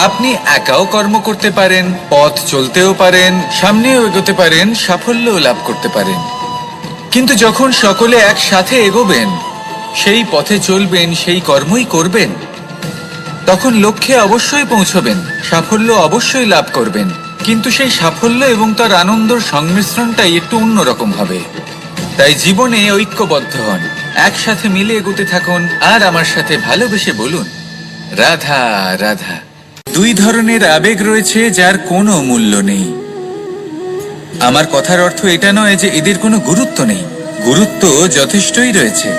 আপনি একাও কর্ম করতে পারেন, পথ চলতেও পারেন, সামনেও এগোতে পারেন, সাফল্যও লাভ করতে পারেন। কিন্তু যখন সকলে একসাথে এগোবেন, সেই পথে চলবেন, সেই কর্মই করবেন, তখন লক্ষ্যে অবশ্যই পৌঁছবেন, সাফল্য অবশ্যই লাভ করবেন। কিন্তু সেই সাফল্য এবং তার আনন্দর সংমিশ্রণটাই একটু অন্যরকম হবে। তাই জীবনে ঐক্যবদ্ধ হন, একসাথে মিলে এগোতে থাকুন, আর আমার সাথে ভালোবেসে বলুন, রাধা রাধা। দুই ধরনের আবেগ রয়েছে যার কোনো মূল্য নেই। আমার কথার অর্থ এটা নয় যে এদের কোনো গুরুত্ব নেই, গুরুত্ব যথেষ্টই রয়েছে,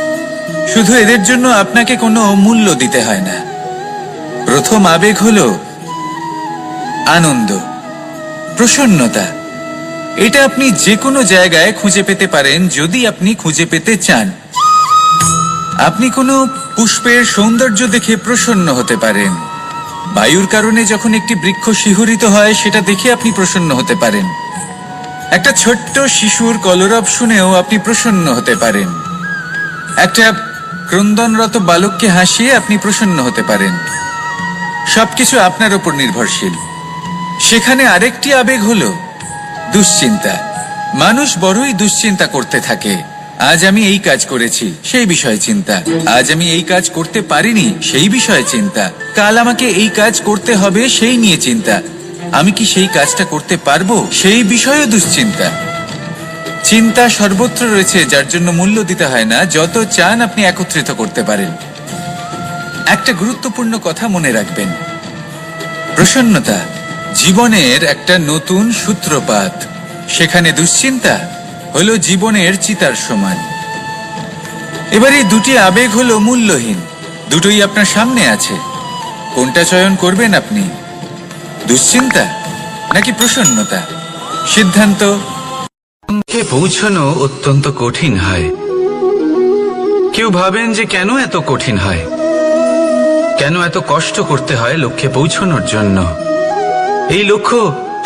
শুধু এদের জন্য আপনাকে কোনো মূল্য দিতে হয় না। প্রথম আবেগ হলো আনন্দ, প্রসন্নতা। এটা আপনি যে কোনো জায়গায় খুঁজে পেতে পারেন যদি আপনি খুঁজে পেতে চান। আপনি কোনো পুষ্পের সৌন্দর্য দেখে প্রসন্ন হতে পারেন, বায়ুর কারণে যখন একটি বৃক্ষ শিহরিত হয় সেটা দেখে আপনি প্রসন্ন হতে পারেন, একটা ছোট্ট শিশুর কলরব শুনেও আপনি প্রসন্ন হতে পারেন, একটা ক্রন্দনরত বালককে হাসিয়ে আপনি প্রসন্ন হতে পারেন। সবকিছু আপনার উপর নির্ভরশীল। সেখানে আরেকটি আবেগ হলো দুশ্চিন্তা। মানুষ বড়ই দুশ্চিন্তা করতে থাকে। আজ আমি এই কাজ করেছি, সেই বিষয়ে চিন্তা। আজ আমি এই কাজ করতে পারিনি, সেই বিষয়ে চিন্তা। কাল আমাকে এই কাজ করতে হবে, সেই নিয়ে চিন্তা। আমি কি সেই কাজটা করতে পারবো, সেই বিষয়ে দুশ্চিন্তা। চিন্তা সর্বত্র রয়েছে, যার জন্য মূল্য দিতে হয় না। যত চান আপনি একত্রিত করতে পারেন। একটা গুরুত্বপূর্ণ কথা মনে রাখবেন, প্রসন্নতা জীবনের একটা নতুন সূত্রপাত। সেখানে দুশ্চিন্তা হলো জীবনের চিতার সমান। এবার এই দুটি আবেগ হলো মূল্যহীন, দুটোই আপনার সামনে আছে। কোনটা চয়ন করবেন আপনি, দুশ্চিন্তা নাকি প্রসন্নতা? সিদ্ধান্ত। লক্ষ্যে পৌঁছানো অত্যন্ত কঠিন হয়। কেউ ভাবেন যে কেন এত কঠিন হয়, কেন এত কষ্ট করতে হয় লক্ষ্যে পৌঁছানোর জন্য। এই লক্ষ্য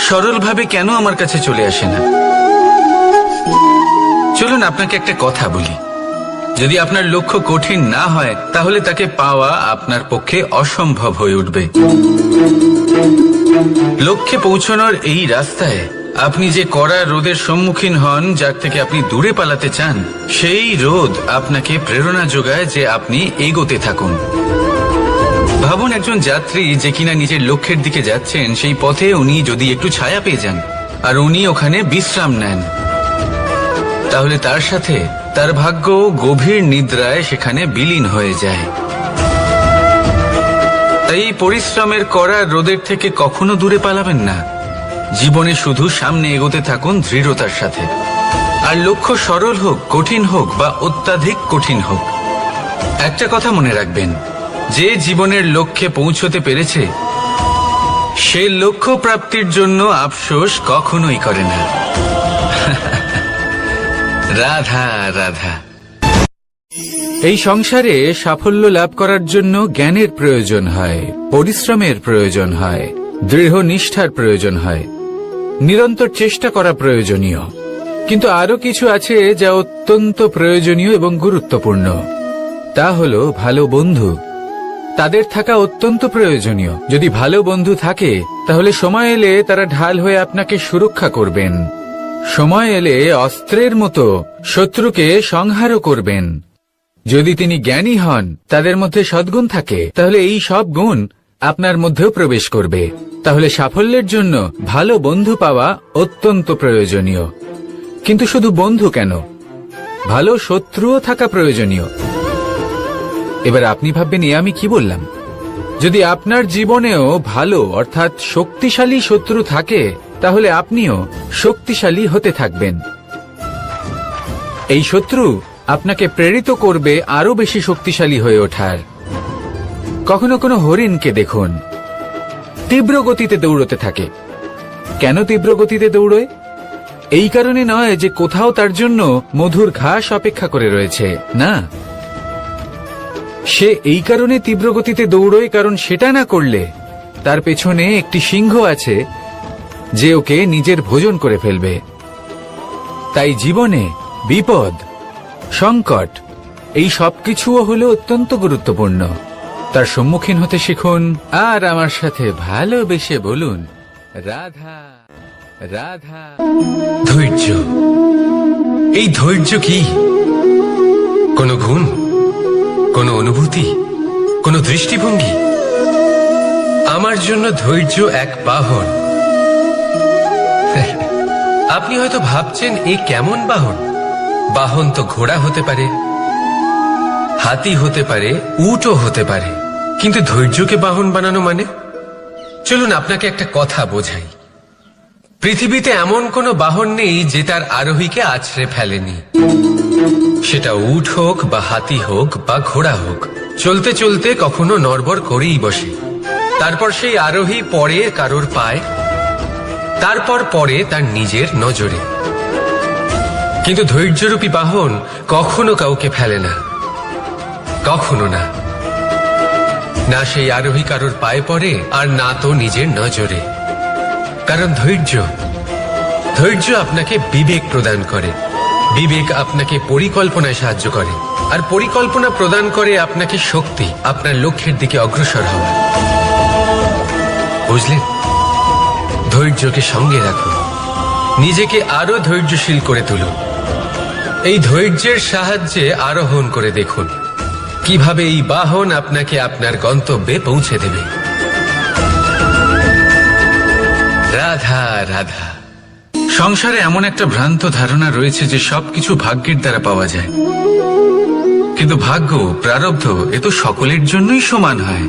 সরলভাবে কেন আমার কাছে চলে আসে না? চলুন আপনাকে একটা কথা বলি, যদি আপনার লক্ষ্য কঠিন না হয় তাহলে তাকে পাওয়া আপনার পক্ষে অসম্ভব হয়ে উঠবে। লক্ষ্যে পৌঁছানোর এই রাস্তায় আপনি যে কড়া রোদের সম্মুখীন হন, যার থেকে আপনি দূরে পালাতে চান, সেই রোদ আপনাকে প্রেরণা যোগায় যে আপনি এগোতে থাকুন। ভাবুন একজন যাত্রী যে কিনা নিজের লক্ষ্যের দিকে যাচ্ছেন, সেই পথে উনি যদি একটু ছায়া পেয়ে যান আর উনি ওখানে বিশ্রাম নেন, তাহলে তার সাথে তার ভাগ্য গভীর নিদ্রায় সেখানে বিলীন হয়ে যায়। তাই পরিশ্রমের করা রোদের থেকে কখনো দূরে পালাবেন না। জীবনে শুধু সামনে এগোতে থাকুন দৃঢ়তার সাথে। আর লক্ষ্য সরল হোক, কঠিন হোক বা অত্যাধিক কঠিন হোক, একটা কথা মনে রাখবেন, যে জীবনের লক্ষ্যে পৌঁছতে পেরেছে সে লক্ষ্য প্রাপ্তির জন্য আফসোস কখনোই করে না। রাধা রাধা। এই সংসারে সাফল্য লাভ করার জন্য জ্ঞানের প্রয়োজন হয়, পরিশ্রমের প্রয়োজন হয়, দৃঢ় নিষ্ঠার প্রয়োজন হয়, নিরন্তর চেষ্টা করা প্রয়োজনীয়। কিন্তু আরো কিছু আছে যা অত্যন্ত প্রয়োজনীয় এবং গুরুত্বপূর্ণ। তা হলো ভালো বন্ধু। তাদের থাকা অত্যন্ত প্রয়োজনীয়। যদি ভালো বন্ধু থাকে তাহলে সময় এলে তারা ঢাল হয়ে আপনাকে সুরক্ষা করবেন। সময় এলে অস্ত্রের মতো শত্রুকে সংহারও করবেন। যদি তিনি জ্ঞানী হন, তাদের মধ্যে সদ্গুণ থাকে, তাহলে এই সব গুণ আপনার মধ্যেও প্রবেশ করবে। তাহলে সাফল্যের জন্য ভালো বন্ধু পাওয়া অত্যন্ত প্রয়োজনীয়। কিন্তু শুধু বন্ধু কেন, ভালো শত্রুও থাকা প্রয়োজনীয়। এবার আপনি ভাববেন, এ আমি কি বললাম? যদি আপনার জীবনেও ভালো অর্থাৎ শক্তিশালী শত্রু থাকে, তাহলে আপনিও শক্তিশালী হতে থাকবেন। এই শত্রু আপনাকে প্রেরিত করবে আরো বেশি শক্তিশালী হয়ে ওঠার। কখনো কোনো হরিণকে দেখুন, তীব্র গতিতে দৌড়তে থাকে। কেন তীব্র গতিতে দৌড়য়? এই কারণে নয় যে কোথাও তার জন্য মধুর ঘাস অপেক্ষা করে রয়েছে, না। সে এই কারণে তীব্র গতিতে দৌড়য় কারণ সেটা না করলে তার পেছনে একটি সিংহ আছে যে ওকে নিজের ভোজন করে ফেলবে। তাই জীবনে বিপদ, সংকট এই সবকিছুও হলো অত্যন্ত গুরুত্বপূর্ণ। তার সম্মুখীন হতে শিখুন আর আমার সাথে ভালোবেসে বলুন, রাধা রাধা। ধৈর্য, এই ধৈর্য কি কোনো গুণ, কোনো অনুভূতি, কোনো দৃষ্টিভঙ্গি? আমার জন্য ধৈর্য এক বাহন। আপনি হয়তো ভাবছেন এই কেমন বাহন? বাহন তো ঘোড়া হতে পারে, হাতি হতে পারে, উটও হতে পারে, কিন্তু ধৈর্যকে বাহন বানানো মানে? চলুন আপনাকে একটা কথা বোঝাই। পৃথিবীতে এমন কোনো বাহন নেই যে তার আরোহীকে আছড়ে ফেলেনি। সেটা উট হোক বা হাতি হোক বা ঘোড়া হোক, চলতে চলতে কখনো নড়বড় করেই বসে। তারপর সেই আরোহী পড়ে কারোর পায়, তারপর পড়ে তার নিজের নজরে। কিন্তু ধৈর্যরূপী বাহন কখনো কাউকে ফেলে না, কখনো না। না সেই আরোহী কারোর পায়ে পড়ে আর না তো নিজের নজরে। কারণ ধৈর্য আপনাকে বিবেক প্রদান করে, বিবেক আপনাকে পরিকল্পনায় সাহায্য করে, আর পরিকল্পনা প্রদান করে আপনাকে শক্তি, আপনার লক্ষ্যের দিকে অগ্রসর হওয়া। বুঝলেন? ধৈর্যকে সঙ্গে রাখুন, নিজেকে আরো ধৈর্যশীল করে তুলুন। এই ধৈর্যের সাহায্যে আরোহণ করে দেখুন কিভাবে এই বাহন আপনাকে আপনার গন্তব্যে পৌঁছে দেবে। রাধা রাধা। সংসারে এমন একটা ভ্রান্ত ধারণা রয়েছে যে সবকিছু ভাগ্যের দ্বারা পাওয়া যায়, কিন্তু ভাগ্য, প্রারব্ধ এ তো সকলের জন্যই সমান হয়।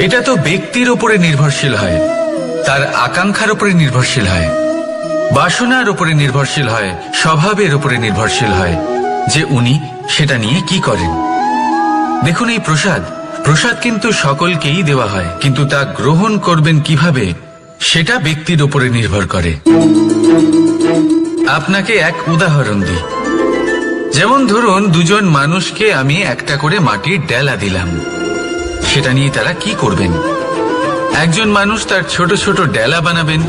এটা তো ব্যক্তির উপরে নির্ভরশীল হয়, তার আকাঙ্ক্ষার উপরে নির্ভরশীল হয়, বাসনার উপরে নির্ভরশীল হয়, স্বভাবের উপরে নির্ভরশীল হয় যে উনি সেটা নিয়ে কি করেন। দেখুন, এই প্রসাদ কিন্তু সকলকেই দেওয়া হয়, কিন্তু তা গ্রহণ করবেন কিভাবে সেটা ব্যক্তির উপরে নির্ভর করে। আপনাকে এক উদাহরণ দিই। যেমন ধরুন, দুজন মানুষকে আমি একটা করে মাটির ডেলা দিলাম, সেটা নিয়ে তারা কি করবেন? একজন মানুষ তার ছোট ছোট ডেলা বানাবেন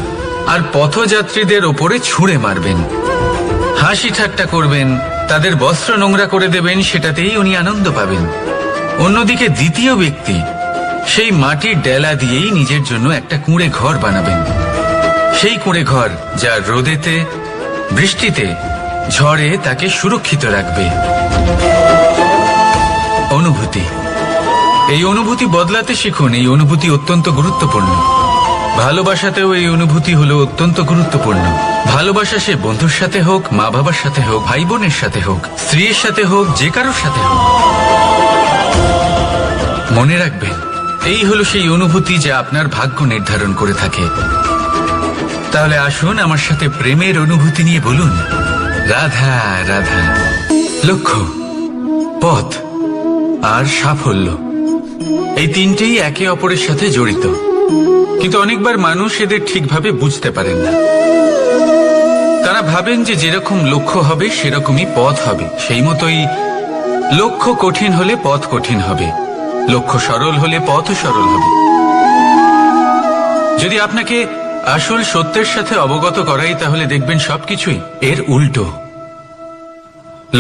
আর পথযাত্রীদের ওপরে ছুঁড়ে মারবেন, হাসি ঠাট্টা করবেন, তাদের বস্ত্র নোংরা করে দেবেন, সেটাতেই উনি আনন্দ পাবেন। অন্যদিকে দ্বিতীয় ব্যক্তি সেই মাটির ডেলা দিয়েই নিজের জন্য একটা কুঁড়ে ঘর বানাবেন। সেই কুঁড়ে ঘর যা রোদেতে, বৃষ্টিতে, ঝড়ে তাকে সুরক্ষিত রাখবে। অনুভূতি, এই অনুভূতি বদলাতে শিখুন। এই অনুভূতি অত্যন্ত গুরুত্বপূর্ণ। ভালোবাসাতেও এই অনুভূতি হলো অত্যন্ত গুরুত্বপূর্ণ। ভালোবাসা সে বন্ধুর সাথে হোক, মা বাবার সাথে হোক, ভাই বোনের সাথে হোক, স্ত্রীর সাথে হোক, যে কারোর সাথে হোক। মনে রাখবেন, এই হলো সেই অনুভূতি যা আপনার ভাগ্য নির্ধারণ করে থাকে। তাহলে আসুন আমার সাথে প্রেমের অনুভূতি নিয়ে বলুন, রাধা রাধা। লক্ষ্য, পথ আর সাফল্য, এই তিনটেই একে অপরের সাথে জড়িত, কিন্তু অনেকবার মানুষ এদের ঠিকভাবে বুঝতে পারেন না। তারা ভাবেন যে যেরকম লক্ষ্য হবে সেরকমই পথ হবে, সেই মতোই লক্ষ্য কঠিন হলে পথ কঠিন হবে, লক্ষ্য সরল হলে পথও সরল হবে। যদি আপনাকে আসল সত্যের সাথে অবগত করাই, তাহলে দেখবেন সবকিছুই এর উল্টো।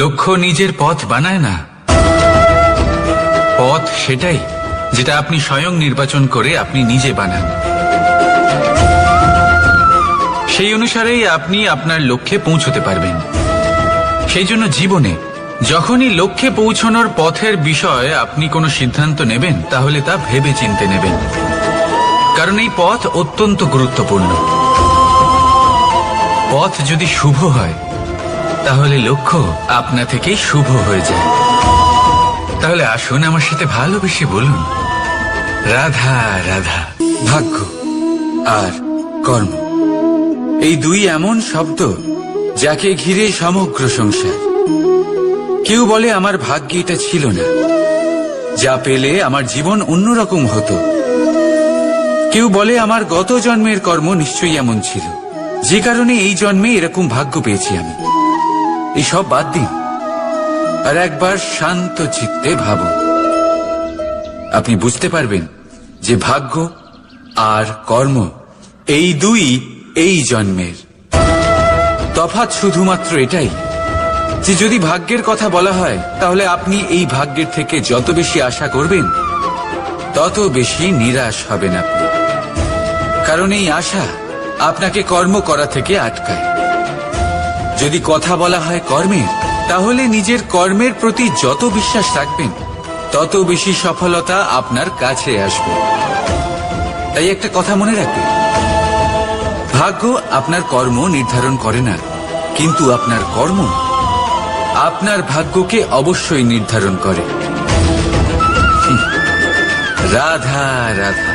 লক্ষ্য নিজের পথ বানায় না, পথ সেটাই যেটা আপনি স্বয়ং নির্বাচন করে আপনি নিজে বানান। সেই অনুসারেই আপনি আপনার লক্ষ্যে পৌঁছতে পারবেন। সেই জন্য জীবনে যখনই লক্ষ্যে পৌঁছানোর পথের বিষয়ে আপনি কোনো সিদ্ধান্ত নেবেন, তাহলে তা ভেবে চিন্তে নেবেন, কারণ এই পথ অত্যন্ত গুরুত্বপূর্ণ। পথ যদি শুভ হয়, তাহলে লক্ষ্য আপনা থেকেই শুভ হয়ে যায়। তাহলে আসুন আমার সাথে ভালোবেসে বলুন, রাধা রাধা। ভাগ্য আর কর্ম, এই দুই এমন শব্দ যাকে ঘিরে সমগ্র সংসার। কেউ বলে আমার ভাগ্যে এটা ছিল না, যা পেলে আমার জীবন অন্যরকম হতো। কেউ বলে আমার গত জন্মের কর্ম নিশ্চয়ই এমন ছিল, যে কারণে এই জন্মে এরকম ভাগ্য পেয়েছি আমি। এই সব বাদ দিন আর একবার শান্ত চিত্তে ভাবুন। আপনি বুঝতে পারবেন যে ভাগ্য আর কর্ম এই দুই এই জন্মের। তফাৎ শুধুমাত্র এটাই যে যদি ভাগ্যের কথা বলা হয় তাহলে আপনি এই ভাগ্যের থেকে যত বেশি আশা করবেন তত বেশি নিরাশ হবেন আপনি, কারণ এই আশা আপনাকে কর্ম করা থেকে আটকায়। যদি কথা বলা হয় কর্মের, তাহলে নিজের কর্মের প্রতি যত বিশ্বাস রাখবেন তত বেশি সফলতা আপনার কাছে আসবে। তাই একটা কথা মনে রাখবেন, ভাগ্য আপনার কর্ম নির্ধারণ করে না, কিন্তু আপনার কর্ম আপনার ভাগ্যকে অবশ্যই নির্ধারণ করে। রাধা রাধা।